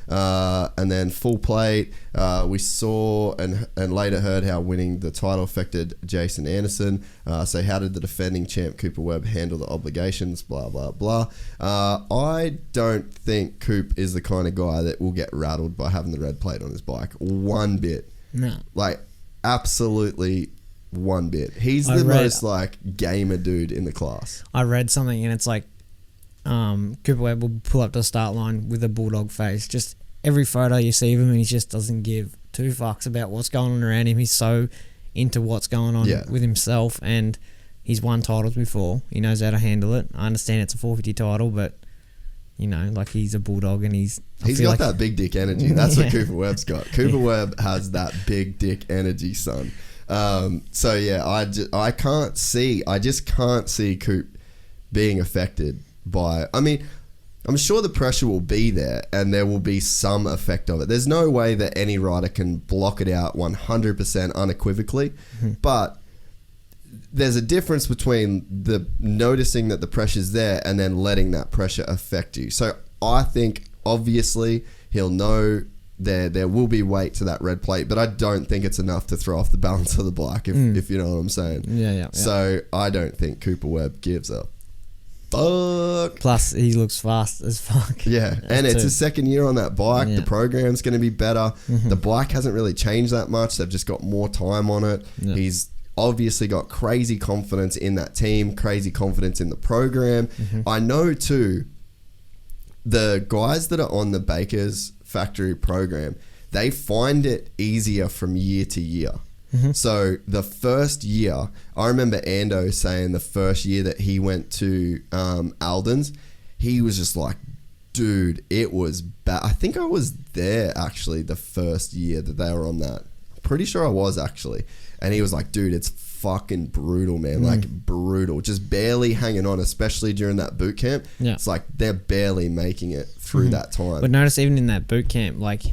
And then full plate, we saw and later heard how winning the title affected Jason Anderson. So how did the defending champ Cooper Webb handle the obligations? Blah, blah, blah. I don't think Coop is the kind of guy that will get rattled by having the red plate on his bike. One bit. No. Like, absolutely one bit. He's the most, like, gamer dude in the class. I read something and it's like, Cooper Webb will pull up to the start line with a bulldog face. Just every photo you see of him, and he just doesn't give two fucks about what's going on around him. He's so into what's going on with himself, and he's won titles before. He knows how to handle it. I understand it's a 450 title, but you know, like, he's a bulldog, and he's got that big dick energy. That's what Cooper Webb's got. Cooper Webb has that big dick energy, son. So yeah, I just can't see Coop being affected by, I mean, I'm sure the pressure will be there and there will be some effect of it. There's no way that any rider can block it out 100% unequivocally, but there's a difference between the noticing that the pressure's there and then letting that pressure affect you. So I think obviously he'll know there will be weight to that red plate, but I don't think it's enough to throw off the balance of the bike, if you know what I'm saying. Yeah. So I don't think Cooper Webb gives up. Fuck. Plus, he looks fast as fuck. Yeah, and it's his second year on that bike. Yeah. The program's going to be better. The bike hasn't really changed that much. They've just got more time on it. Yeah. He's obviously got crazy confidence in that team, crazy confidence in the program. I know too, the guys that are on the Baker's factory program, they find it easier from year to year. So the first year, I remember Ando saying the first year that he went to Alden's, he was just like, dude, it was bad. I think I was there actually the first year that they were on that. Pretty sure I was actually. And he was like, dude, it's fucking brutal, man. Like, brutal. Just barely hanging on, especially during that boot camp. Yeah. It's like they're barely making it through that time. But notice even in that boot camp, like,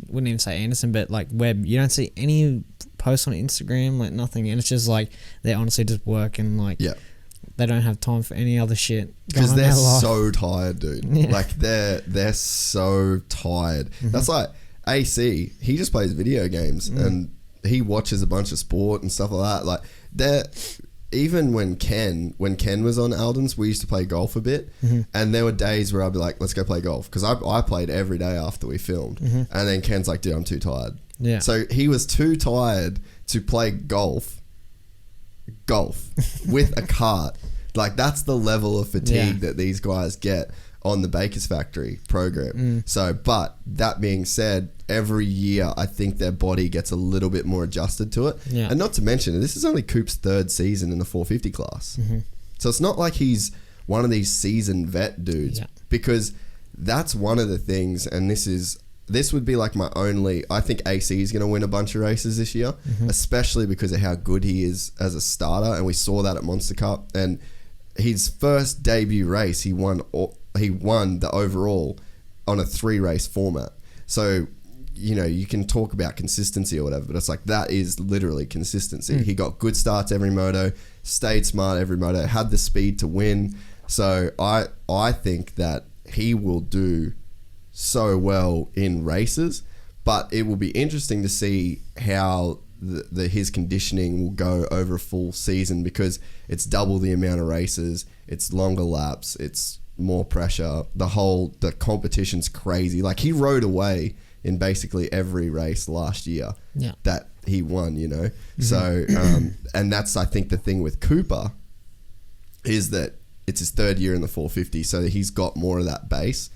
wouldn't even say Anderson, but like Webb, you don't see any posts on Instagram, like nothing, and it's just like they're honestly just working, like they don't have time for any other shit because they're so tired, dude. Like they're so tired. That's like AC, he just plays video games and he watches a bunch of sport and stuff like that. Like they're, even when Ken was on Alden's, we used to play golf a bit, and there were days where I'd be like, let's go play golf, because I played every day after we filmed, and then Ken's like, dude, I'm too tired. Yeah. So he was too tired to play golf with a cart. Like, that's the level of fatigue that these guys get on the Baker's Factory program. So, but that being said, every year I think their body gets a little bit more adjusted to it. Yeah. And not to mention, this is only Coop's third season in the 450 class. So it's not like he's one of these seasoned vet dudes, because that's one of the things, and this would be like my only, I think AC is going to win a bunch of races this year, especially because of how good he is as a starter, and we saw that at Monster Cup. And his first debut race, he won the overall on a 3-race format. So, you know, you can talk about consistency or whatever, but it's like, that is literally consistency. He got good starts every moto, stayed smart every moto, had the speed to win. So I think that he will do so well in races, but it will be interesting to see how his conditioning will go over a full season, because it's double the amount of races, it's longer laps, it's more pressure, the competition's crazy. Like, he rode away in basically every race last year that he won, you know. So and that's, I think, the thing with Cooper is that it's his third year in the 450, so he's got more of that base.